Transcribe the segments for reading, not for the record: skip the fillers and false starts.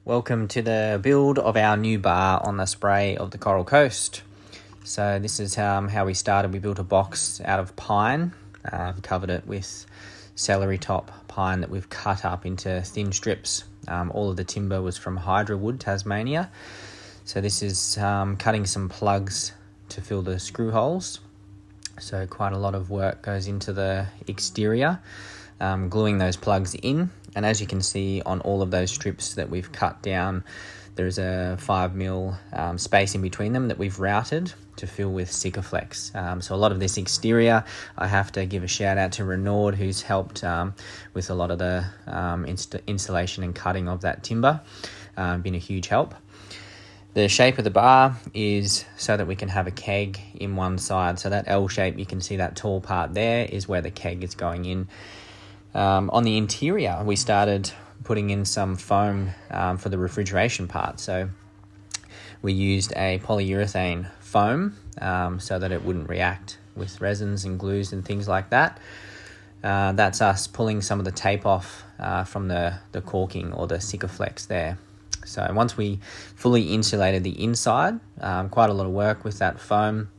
Welcome to the build of our new bar on the spray of the Coral Coast. So this is how we started. We built a box out of pine, covered it with celery top pine that we've cut up into thin strips. All of the timber was from Wood, Tasmania. So this is cutting some plugs to fill the screw holes. So quite a lot of work goes into the exterior, gluing those plugs in. And as you can see on all of those strips that we've cut down, there's a 5mm space in between them that we've routed to fill with Sikaflex. So a lot of this exterior, I have to give a shout out to Renaud, who's helped with a lot of the installation and cutting of that timber. Been a huge help. The shape of the bar is so that we can have a keg in one side. So that L shape, you can see that tall part there is where the keg is going in. On the interior, we started putting in some foam for the refrigeration part. So we used a polyurethane foam so that it wouldn't react with resins and glues and things like that. That's us pulling some of the tape off from the caulking or the Sikaflex there. So once we fully insulated the inside, quite a lot of work with that foam.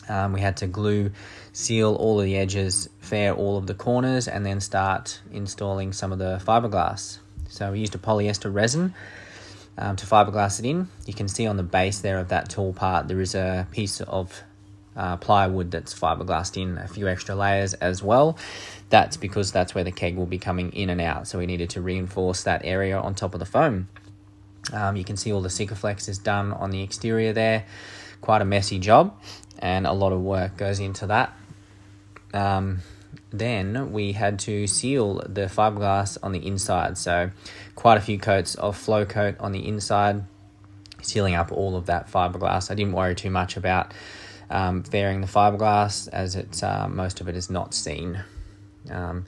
We had to seal all of the edges, fair all of the corners, and then start installing some of the fiberglass. So we used a polyester resin to fiberglass it in. You can see on the base there of that tall part, there is a piece of plywood that's fiberglassed in, a few extra layers as well. That's because that's where the keg will be coming in and out. So we needed to reinforce that area on top of the foam. You can see all the Sikaflex is done on the exterior there. Quite a messy job, and a lot of work goes into that. Then we had to seal the fiberglass on the inside. So quite a few coats of flow coat on the inside, sealing up all of that fiberglass. I didn't worry too much about fairing the fiberglass, as it's most of it is not seen. And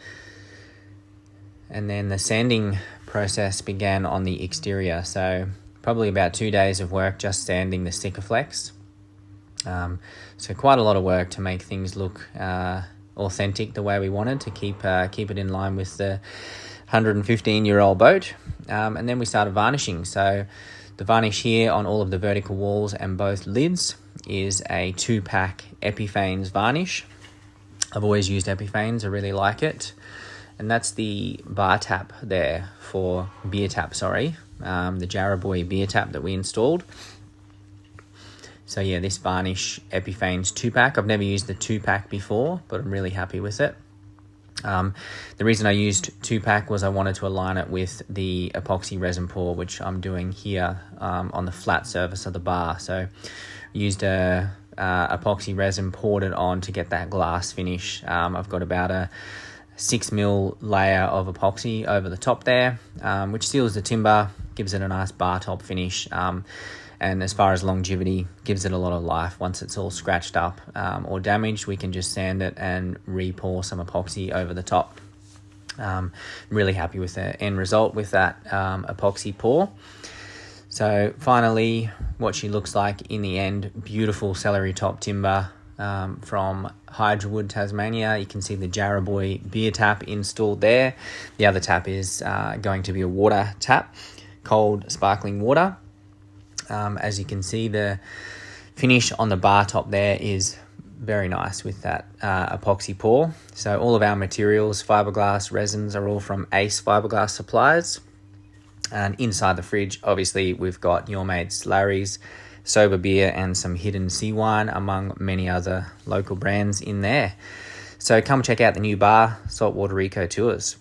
then the sanding process began on the exterior. So probably about 2 days of work just sanding the Sikaflex. So quite a lot of work to make things look authentic the way we wanted, to keep it in line with the 115-year-old boat. And then we started varnishing. So the varnish here on all of the vertical walls and both lids is a 2-pack Epiphanes varnish. I've always used Epiphanes, I really like it. And that's the bar tap there for beer tap, the Jarraboy beer tap that we installed. So yeah, this varnish Epiphanes 2-pack. I've never used the 2-pack before, but I'm really happy with it. The reason I used 2-pack was I wanted to align it with the epoxy resin pour, which I'm doing here on the flat surface of the bar. So used a epoxy resin, poured it on to get that glass finish. I've got about a 6mm layer of epoxy over the top there, which seals the timber, gives it a nice bar top finish. And as far as longevity, gives it a lot of life. Once it's all scratched up or damaged, we can just sand it and re-pour some epoxy over the top. Really happy with the end result with that epoxy pour. So finally, what she looks like in the end, beautiful celery top timber from Wood, Tasmania. You can see the Jarraboy beer tap installed there. The other tap is going to be a water tap, cold sparkling water. As you can see, the finish on the bar top there is very nice with that epoxy pour. So all of our materials, fiberglass, resins, are all from Ace Fiberglass Supplies. And inside the fridge, obviously, we've got Your Mate's Larry's, Sober Beer, and some Hidden Sea Wine, among many other local brands in there. So come check out the new bar, Saltwater Eco Tours.